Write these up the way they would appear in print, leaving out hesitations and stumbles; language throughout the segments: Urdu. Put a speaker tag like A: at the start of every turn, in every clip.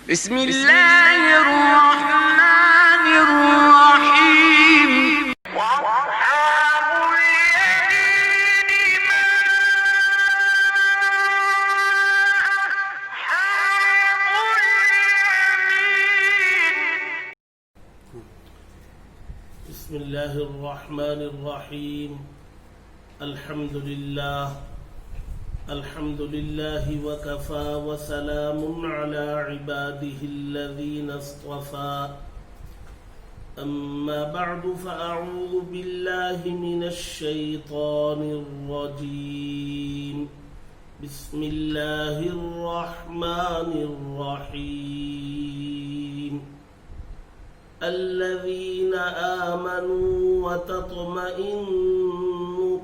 A: بسم الله الرحمن الرحيم. وأصحاب اليمين ما أصحاب اليمين.
B: بسم الله الرحمن الرحيم. الحمد لله وكفى وسلام على عباده الذين اصطفى. أما بعد فأعوذ بالله من الشيطان الرجيم. بسم الله الرحمن الرحيم. الذين آمنوا وتطمئن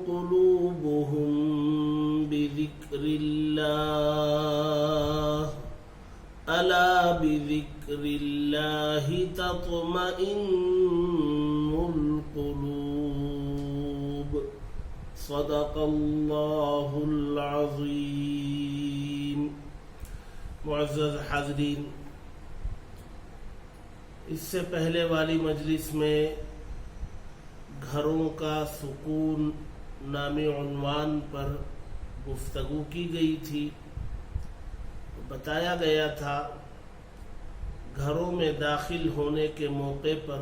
B: قلوبهم بذكر الله ألا بذكر الله تطمئن القلوب. صدق الله العظيم. معزز حاضرین، اس سے پہلے والی مجلس میں گھروں کا سکون نامی عنوان پر گفتگو کی گئی تھی. بتایا گیا تھا گھروں میں داخل ہونے کے موقع پر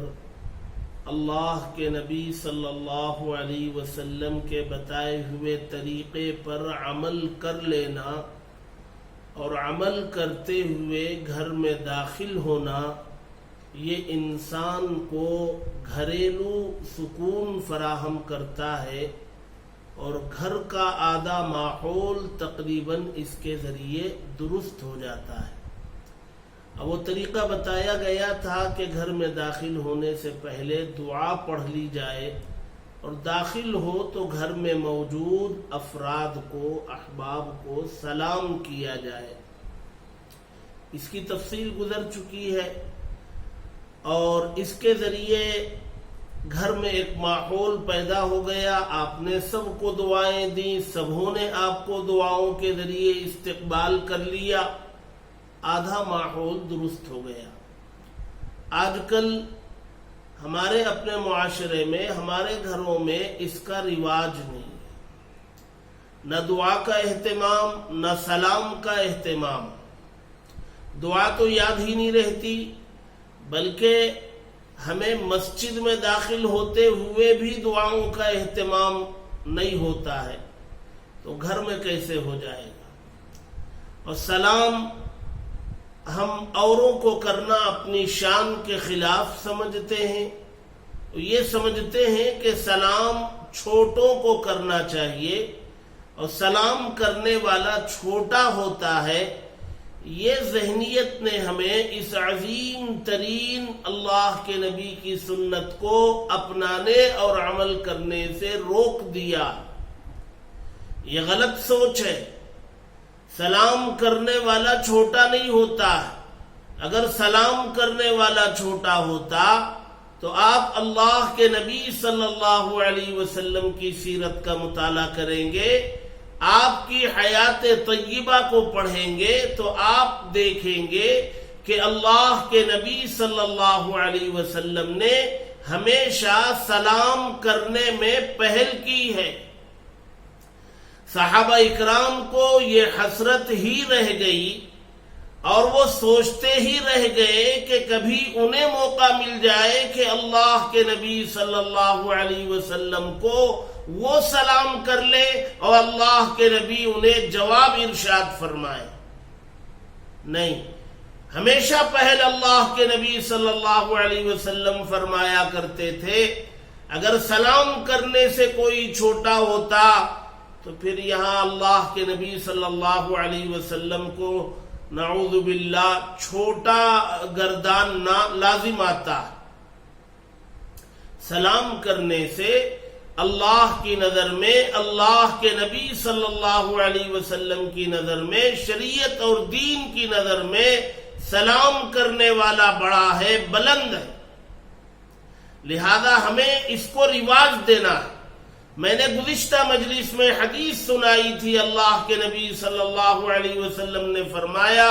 B: اللہ کے نبی صلی اللہ علیہ وسلم کے بتائے ہوئے طریقے پر عمل کر لینا اور عمل کرتے ہوئے گھر میں داخل ہونا یہ انسان کو گھریلو سکون فراہم کرتا ہے اور گھر کا آدھا ماحول تقریباً اس کے ذریعے درست ہو جاتا ہے. اب وہ طریقہ بتایا گیا تھا کہ گھر میں داخل ہونے سے پہلے دعا پڑھ لی جائے اور داخل ہو تو گھر میں موجود افراد کو، احباب کو سلام کیا جائے. اس کی تفصیل گزر چکی ہے اور اس کے ذریعے گھر میں ایک ماحول پیدا ہو گیا. آپ نے سب کو دعائیں دیں، سبوں نے آپ کو دعاؤں کے ذریعے استقبال کر لیا، آدھا ماحول درست ہو گیا. آج کل ہمارے اپنے معاشرے میں، ہمارے گھروں میں اس کا رواج نہیں ہے. نہ دعا کا اہتمام، نہ سلام کا اہتمام. دعا تو یاد ہی نہیں رہتی، بلکہ ہمیں مسجد میں داخل ہوتے ہوئے بھی دعاؤں کا اہتمام نہیں ہوتا ہے، تو گھر میں کیسے ہو جائے گا؟ اور سلام ہم اوروں کو کرنا اپنی شان کے خلاف سمجھتے ہیں. یہ سمجھتے ہیں کہ سلام چھوٹوں کو کرنا چاہیے اور سلام کرنے والا چھوٹا ہوتا ہے. یہ ذہنیت نے ہمیں اس عظیم ترین اللہ کے نبی کی سنت کو اپنانے اور عمل کرنے سے روک دیا. یہ غلط سوچ ہے. سلام کرنے والا چھوٹا نہیں ہوتا. اگر سلام کرنے والا چھوٹا ہوتا تو آپ اللہ کے نبی صلی اللہ علیہ وسلم کی سیرت کا مطالعہ کریں گے، آپ کی حیات طیبہ کو پڑھیں گے تو آپ دیکھیں گے کہ اللہ کے نبی صلی اللہ علیہ وسلم نے ہمیشہ سلام کرنے میں پہل کی ہے. صحابہ اکرام کو یہ حسرت ہی رہ گئی اور وہ سوچتے ہی رہ گئے کہ کبھی انہیں موقع مل جائے کہ اللہ کے نبی صلی اللہ علیہ وسلم کو وہ سلام کر لے اور اللہ کے نبی انہیں جواب ارشاد فرمائے. نہیں، ہمیشہ پہل اللہ کے نبی صلی اللہ علیہ وسلم فرمایا کرتے تھے اگر سلام کرنے سے کوئی چھوٹا ہوتا تو پھر یہاں اللہ کے نبی صلی اللہ علیہ وسلم کو نعوذ باللہ چھوٹا گردان لازم آتا. سلام کرنے سے اللہ کی نظر میں، اللہ کے نبی صلی اللہ علیہ وسلم کی نظر میں، شریعت اور دین کی نظر میں سلام کرنے والا بڑا ہے، بلند ہے. لہذا ہمیں اس کو رواج دینا ہے. میں نے گزشتہ مجلس میں حدیث سنائی تھی، اللہ کے نبی صلی اللہ علیہ وسلم نے فرمایا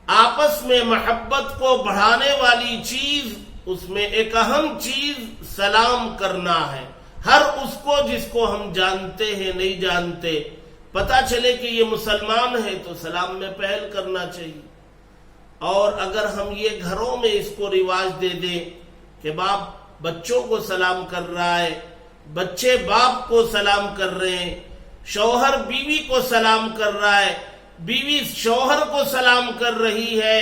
B: آپس میں محبت کو بڑھانے والی چیز، اس میں ایک اہم چیز سلام کرنا ہے. ہر اس کو جس کو ہم جانتے ہیں نہیں جانتے، پتہ چلے کہ یہ مسلمان ہے تو سلام میں پہل کرنا چاہیے. اور اگر ہم یہ گھروں میں اس کو رواج دے دیں کہ باپ بچوں کو سلام کر رہا ہے، بچے باپ کو سلام کر رہے ہیں، شوہر بیوی کو سلام کر رہا ہے، بیوی شوہر کو سلام کر رہی ہے،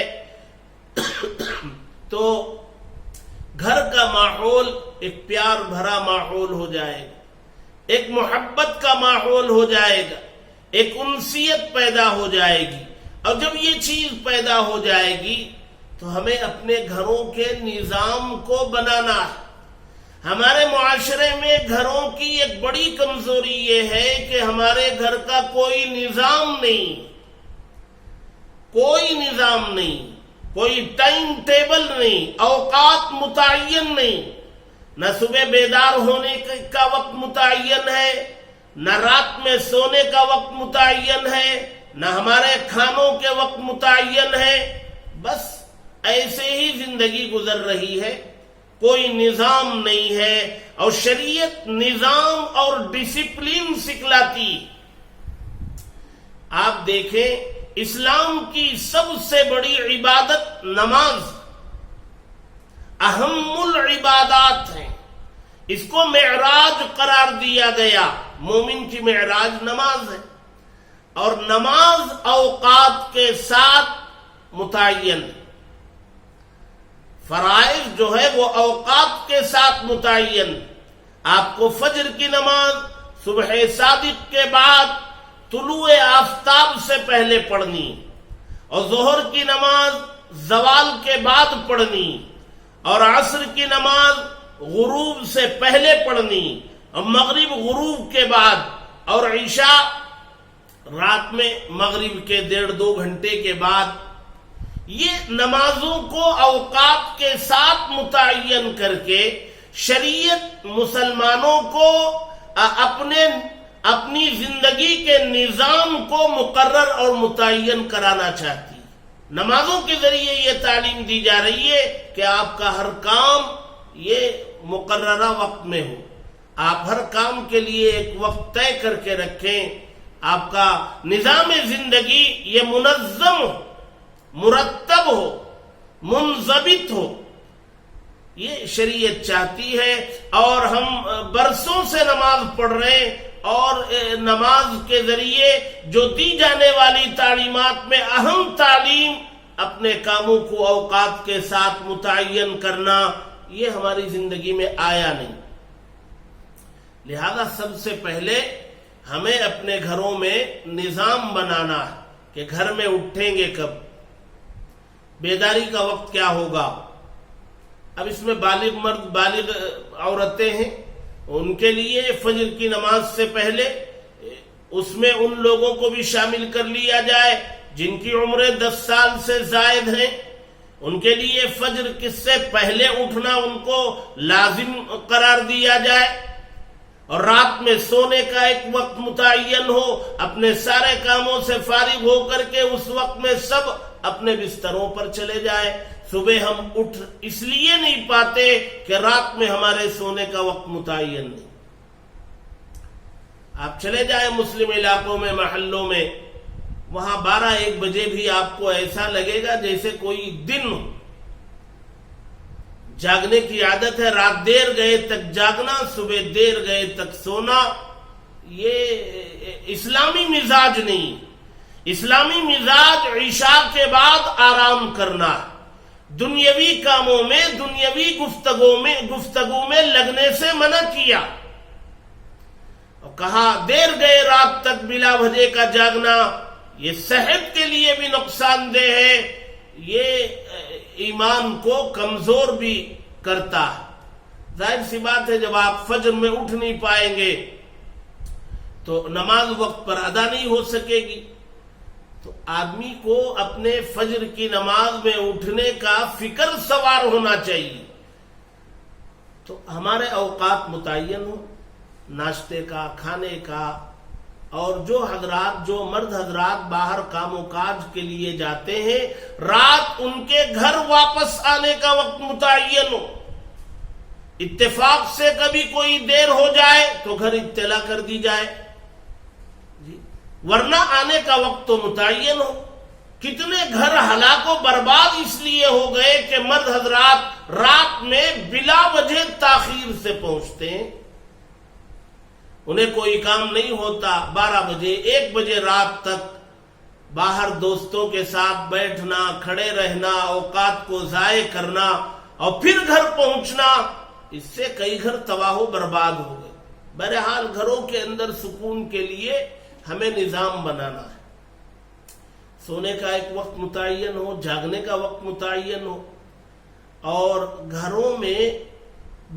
B: تو گھر کا ماحول ایک پیار بھرا ماحول ہو جائے گا، ایک محبت کا ماحول ہو جائے گا، ایک انسیت پیدا ہو جائے گی. اور جب یہ چیز پیدا ہو جائے گی تو ہمیں اپنے گھروں کے نظام کو بنانا ہے. ہمارے معاشرے میں گھروں کی ایک بڑی کمزوری یہ ہے کہ ہمارے گھر کا کوئی نظام نہیں، کوئی نظام نہیں، کوئی ٹائم ٹیبل نہیں، اوقات متعین نہیں. نہ صبح بیدار ہونے کا وقت متعین ہے، نہ رات میں سونے کا وقت متعین ہے، نہ ہمارے کھانوں کے وقت متعین ہے. بس ایسے ہی زندگی گزر رہی ہے، کوئی نظام نہیں ہے. اور شریعت نظام اور ڈسپلن سکھلاتی. آپ دیکھیں اسلام کی سب سے بڑی عبادت نماز، اہم العبادات ہیں. اس کو معراج قرار دیا گیا. مومن کی معراج نماز ہے، اور نماز اوقات کے ساتھ متعین. فرائض جو ہے وہ اوقات کے ساتھ متعین. آپ کو فجر کی نماز صبح صادق کے بعد طلوع آفتاب سے پہلے پڑھنی، اور ظہر کی نماز زوال کے بعد پڑھنی، اور عصر کی نماز غروب سے پہلے پڑھنی، اور مغرب غروب کے بعد، اور عشاء رات میں مغرب کے 1.5-2 گھنٹے کے بعد. یہ نمازوں کو اوقات کے ساتھ متعین کر کے شریعت مسلمانوں کو اپنی زندگی کے نظام کو مقرر اور متعین کرانا چاہتی. نمازوں کے ذریعے یہ تعلیم دی جا رہی ہے کہ آپ کا ہر کام یہ مقررہ وقت میں ہو. آپ ہر کام کے لیے ایک وقت طے کر کے رکھیں. آپ کا نظام زندگی یہ منظم ہو، مرتب ہو، منضبط ہو. یہ شریعت چاہتی ہے. اور ہم برسوں سے نماز پڑھ رہے ہیں، اور نماز کے ذریعے جو دی جانے والی تعلیمات میں اہم تعلیم اپنے کاموں کو اوقات کے ساتھ متعین کرنا، یہ ہماری زندگی میں آیا نہیں. لہذا سب سے پہلے ہمیں اپنے گھروں میں نظام بنانا ہے کہ گھر میں اٹھیں گے کب، بیداری کا وقت کیا ہوگا. اب اس میں بالغ مرد بالغ عورتیں ہیں، ان کے لیے فجر کی نماز سے پہلے اس میں ان لوگوں کو بھی شامل کر لیا جائے جن کی عمریں 10 سال سے زائد ہیں. ان کے لیے فجر کس سے پہلے اٹھنا ان کو لازم قرار دیا جائے، اور رات میں سونے کا ایک وقت متعین ہو. اپنے سارے کاموں سے فارغ ہو کر کے اس وقت میں سب اپنے بستروں پر چلے جائے. صبح ہم اٹھ اس لیے نہیں پاتے کہ رات میں ہمارے سونے کا وقت متعین نہیں. آپ چلے جائیں مسلم علاقوں میں، محلوں میں، وہاں 12-1 بجے بھی آپ کو ایسا لگے گا جیسے کوئی دن ہو. جاگنے کی عادت ہے، رات دیر گئے تک جاگنا، صبح دیر گئے تک سونا. یہ اسلامی مزاج نہیں. اسلامی مزاج عشاء کے بعد آرام کرنا، دنیاوی کاموں میں، دنیاوی گفتگو میں لگنے سے منع کیا، اور کہا دیر گئے رات تک بلا وجہ کا جاگنا یہ صحت کے لیے بھی نقصان دہ ہے، یہ ایمان کو کمزور بھی کرتا ہے. ظاہر سی بات ہے جب آپ فجر میں اٹھ نہیں پائیں گے تو نماز وقت پر ادا نہیں ہو سکے گی. تو آدمی کو اپنے فجر کی نماز میں اٹھنے کا فکر سوار ہونا چاہیے. تو ہمارے اوقات متعین ہو، ناشتے کا، کھانے کا، اور جو مرد حضرات باہر کام و کاج کے لیے جاتے ہیں، رات ان کے گھر واپس آنے کا وقت متعین ہو، اتفاق سے کبھی کوئی دیر ہو جائے تو گھر اطلاع کر دی جائے، ورنہ آنے کا وقت تو متعین ہو۔ کتنے گھر ہلاک و برباد اس لیے ہو گئے کہ مرد حضرات رات میں بلا وجہ تاخیر سے پہنچتے ہیں، انہیں کوئی کام نہیں ہوتا، 12 بجے 1 بجے رات تک باہر دوستوں کے ساتھ بیٹھنا، کھڑے رہنا، اوقات کو ضائع کرنا اور پھر گھر پہنچنا، اس سے کئی گھر تباہ و برباد ہو گئے۔ بہرحال گھروں کے اندر سکون کے لیے ہمیں نظام بنانا ہے، سونے کا ایک وقت متعین ہو، جاگنے کا وقت متعین ہو، اور گھروں میں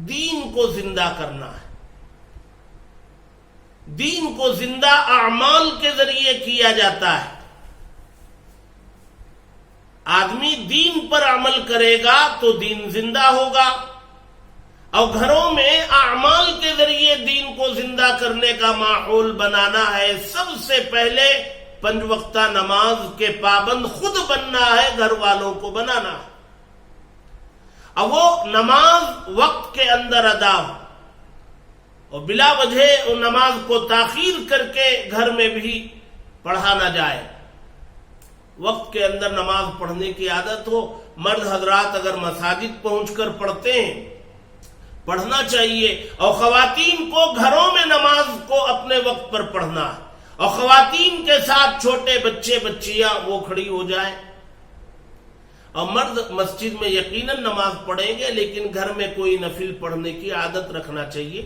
B: دین کو زندہ کرنا ہے۔ دین کو زندہ اعمال کے ذریعے کیا جاتا ہے۔ آدمی دین پر عمل کرے گا تو دین زندہ ہوگا، اور گھروں میں اعمال کے ذریعے دین کو زندہ کرنے کا ماحول بنانا ہے۔ سب سے پہلے 5 وقتہ نماز کے پابند خود بننا ہے، گھر والوں کو بنانا ہے، اور وہ نماز وقت کے اندر ادا ہو، اور بلا وجہ ان نماز کو تاخیر کر کے گھر میں بھی پڑھا نہ جائے۔ وقت کے اندر نماز پڑھنے کی عادت ہو۔ مرد حضرات اگر مساجد پہنچ کر پڑھتے ہیں، پڑھنا چاہیے، اور خواتین کو گھروں میں نماز کو اپنے وقت پر پڑھنا ہے، اور خواتین کے ساتھ چھوٹے بچے بچیاں وہ کھڑی ہو جائیں، اور مرد مسجد میں یقیناً نماز پڑھیں گے، لیکن گھر میں کوئی نفل پڑھنے کی عادت رکھنا چاہیے۔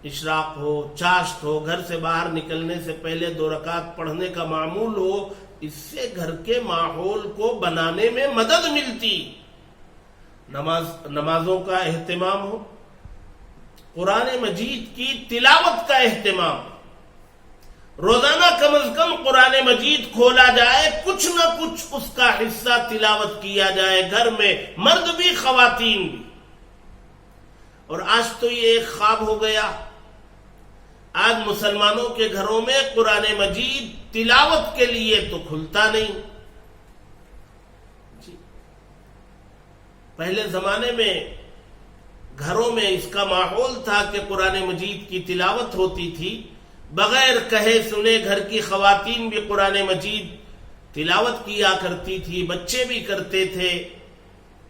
B: اشراق ہو، چاشت ہو، گھر سے باہر نکلنے سے پہلے 2 رکعت پڑھنے کا معمول ہو، اس سے گھر کے ماحول کو بنانے میں مدد ملتی۔ نمازوں کا اہتمام ہو، قرآن مجید کی تلاوت کا اہتمام ہو، روزانہ کم از کم قرآن مجید کھولا جائے، کچھ نہ کچھ اس کا حصہ تلاوت کیا جائے، گھر میں مرد بھی خواتین بھی۔ اور آج تو یہ ایک خواب ہو گیا، آج مسلمانوں کے گھروں میں قرآن مجید تلاوت کے لیے تو کھلتا نہیں۔ پہلے زمانے میں گھروں میں اس کا ماحول تھا کہ قرآن مجید کی تلاوت ہوتی تھی، بغیر کہے سنے گھر کی خواتین بھی قرآن مجید تلاوت کیا کرتی تھی، بچے بھی کرتے تھے،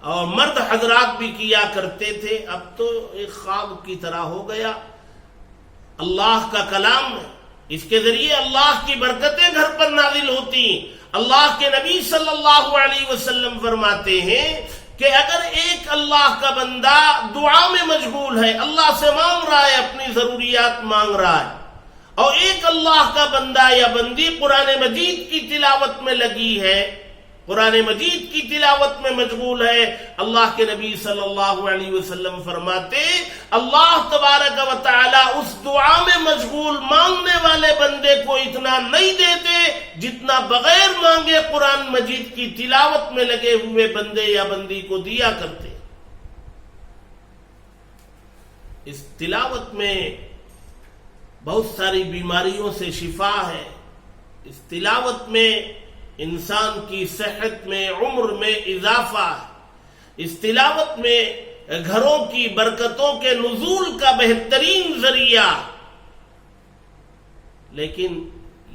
B: اور مرد حضرات بھی کیا کرتے تھے۔ اب تو ایک خواب کی طرح ہو گیا۔ اللہ کا کلام ہے، اس کے ذریعے اللہ کی برکتیں گھر پر نازل ہوتی ہیں۔ اللہ کے نبی صلی اللہ علیہ وسلم فرماتے ہیں کہ اگر ایک اللہ کا بندہ دعا میں مشغول ہے، اللہ سے مانگ رہا ہے، اپنی ضروریات مانگ رہا ہے، اور ایک اللہ کا بندہ یا بندی قرآن مجید کی تلاوت میں لگی ہے، قرآن مجید کی تلاوت میں مشغول ہے، اللہ کے نبی صلی اللہ علیہ وسلم فرماتے اللہ تبارک و تعالی اس دعا میں مشغول مانگنے والے بندے کو اتنا نہیں دیتے جتنا بغیر مانگے قرآن مجید کی تلاوت میں لگے ہوئے بندے یا بندی کو دیا کرتے۔ اس تلاوت میں بہت ساری بیماریوں سے شفا ہے، اس تلاوت میں انسان کی صحت میں، عمر میں اضافہ ہے، اس تلاوت میں گھروں کی برکتوں کے نزول کا بہترین ذریعہ۔ لیکن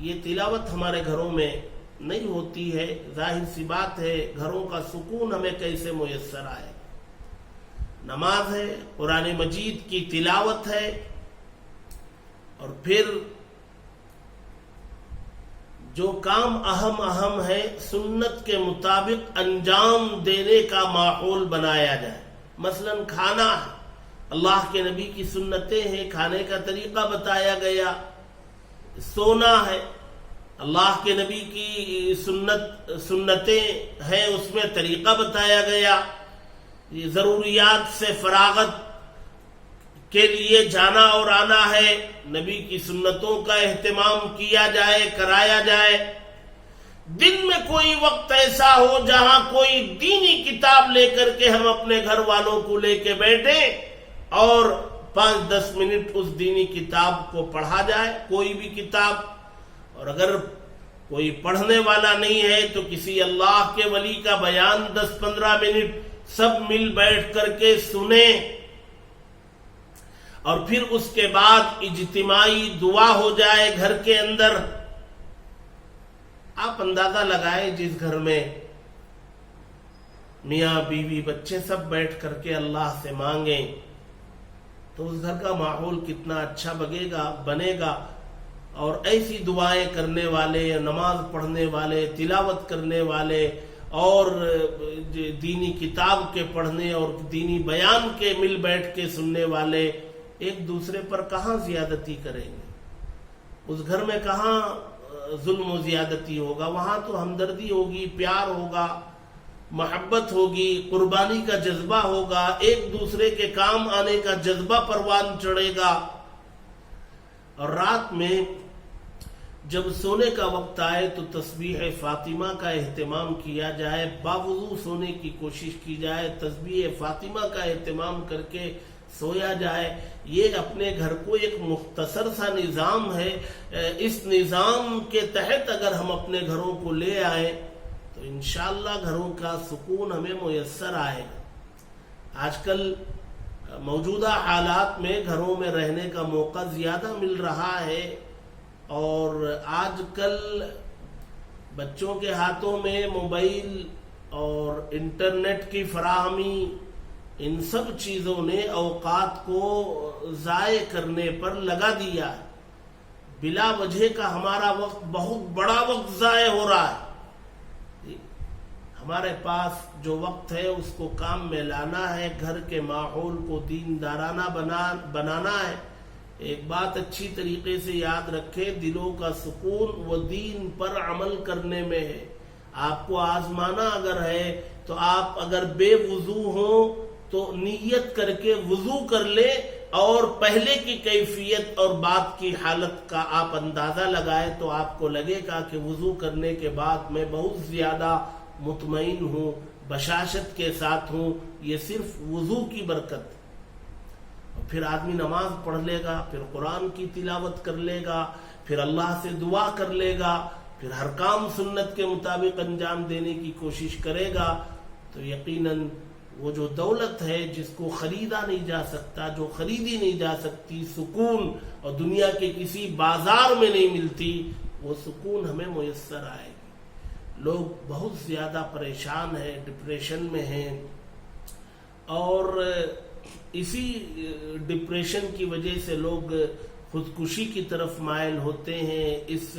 B: یہ تلاوت ہمارے گھروں میں نہیں ہوتی ہے، ظاہر سی بات ہے، گھروں کا سکون ہمیں کیسے میسر آئے؟ نماز ہے، قرآن مجید کی تلاوت ہے، اور پھر جو کام اہم ہے سنت کے مطابق انجام دینے کا ماحول بنایا جائے۔ مثلا کھانا ہے، اللہ کے نبی کی سنتیں ہیں، کھانے کا طریقہ بتایا گیا۔ سونا ہے، اللہ کے نبی کی سنتیں ہیں، اس میں طریقہ بتایا گیا۔ یہ ضروریات سے فراغت کے لیے جانا اور آنا ہے، نبی کی سنتوں کا اہتمام کیا جائے، کرایا جائے۔ دن میں کوئی وقت ایسا ہو جہاں کوئی دینی کتاب لے کر کے ہم اپنے گھر والوں کو لے کے بیٹھیں اور 5-10 منٹ اس دینی کتاب کو پڑھا جائے، کوئی بھی کتاب. اور اگر کوئی پڑھنے والا نہیں ہے تو کسی اللہ کے ولی کا بیان 10-15 منٹ سب مل بیٹھ کر کے سنیں، اور پھر اس کے بعد اجتماعی دعا ہو جائے گھر کے اندر. آپ اندازہ لگائیں جس گھر میں میاں بیوی بچے سب بیٹھ کر کے اللہ سے مانگیں تو اس گھر کا ماحول کتنا اچھا بنے گا. اور ایسی دعائیں کرنے والے، نماز پڑھنے والے، تلاوت کرنے والے اور دینی کتاب کے پڑھنے اور دینی بیان کے مل بیٹھ کے سننے والے ایک دوسرے پر کہاں زیادتی کریں گے؟ اس گھر میں کہاں ظلم و زیادتی ہوگا؟ وہاں تو ہمدردی ہوگی، پیار ہوگا، محبت ہوگی، قربانی کا جذبہ ہوگا، ایک دوسرے کے کام آنے کا جذبہ پروان چڑھے گا. اور رات میں جب سونے کا وقت آئے تو تسبیح فاطمہ کا اہتمام کیا جائے، باوضو سونے کی کوشش کی جائے، تسبیح فاطمہ کا اہتمام کر کے سویا جائے. یہ اپنے گھر کو ایک مختصر سا نظام ہے. اس نظام کے تحت اگر ہم اپنے گھروں کو لے آئیں تو انشاءاللہ گھروں کا سکون ہمیں میسر آئے گا. آج کل موجودہ حالات میں گھروں میں رہنے کا موقع زیادہ مل رہا ہے، اور آج کل بچوں کے ہاتھوں میں موبائل اور انٹرنیٹ کی فراہمی، ان سب چیزوں نے اوقات کو ضائع کرنے پر لگا دیا ہے. بلا وجہ کا ہمارا وقت، بہت بڑا وقت ضائع ہو رہا ہے. ہمارے پاس جو وقت ہے اس کو کام میں لانا ہے، گھر کے ماحول کو دیندارانہ بنانا ہے. ایک بات اچھی طریقے سے یاد رکھے، دلوں کا سکون وہ دین پر عمل کرنے میں ہے. آپ کو آزمانا اگر ہے تو آپ اگر بے وضو ہوں تو نیت کر کے وضو کر لے، اور پہلے کی کیفیت اور بات کی حالت کا آپ اندازہ لگائے تو آپ کو لگے گا کہ وضو کرنے کے بعد میں بہت زیادہ مطمئن ہوں، بشاشت کے ساتھ ہوں. یہ صرف وضو کی برکت. پھر آدمی نماز پڑھ لے گا، پھر قرآن کی تلاوت کر لے گا، پھر اللہ سے دعا کر لے گا، پھر ہر کام سنت کے مطابق انجام دینے کی کوشش کرے گا، تو یقیناً وہ جو دولت ہے جس کو خریدا نہیں جا سکتا، جو خریدی نہیں جا سکتی، سکون، اور دنیا کے کسی بازار میں نہیں ملتی، وہ سکون ہمیں میسر آئے گی. لوگ بہت زیادہ پریشان ہیں، ڈپریشن میں ہیں، اور اسی ڈپریشن کی وجہ سے لوگ خودکشی کی طرف مائل ہوتے ہیں. اس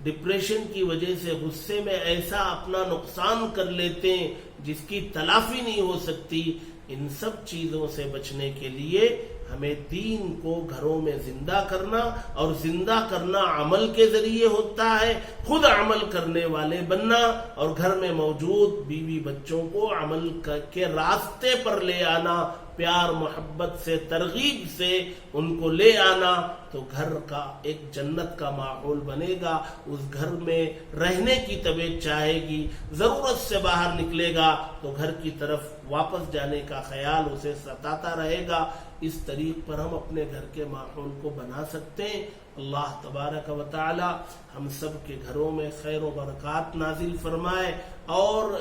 B: ڈپریشن کی وجہ سے غصے میں ایسا اپنا نقصان کر لیتے ہیں جس کی تلافی نہیں ہو سکتی. ان سب چیزوں سے بچنے کے لیے ہمیں دین کو گھروں میں زندہ کرنا، اور زندہ کرنا عمل کے ذریعے ہوتا ہے. خود عمل کرنے والے بننا، اور گھر میں موجود بیوی بچوں کو عمل کے راستے پر لے آنا، پیار محبت سے، ترغیب سے ان کو لے آنا، تو گھر کا ایک جنت کا ماحول بنے گا. اس گھر میں رہنے کی طبیعت چاہے گی، ضرورت سے باہر نکلے گا تو گھر کی طرف واپس جانے کا خیال اسے ستاتا رہے گا. اس طریق پر ہم اپنے گھر کے ماحول کو بنا سکتے ہیں. اللہ تبارک و تعالی ہم سب کے گھروں میں خیر و برکات نازل فرمائے، اور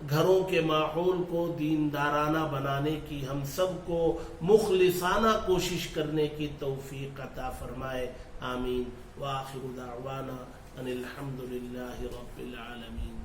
B: گھروں کے ماحول کو دیندارانہ بنانے کی ہم سب کو مخلصانہ کوشش کرنے کی توفیق عطا فرمائے. آمین. وآخر دعوانا ان الحمد للہ رب العالمین.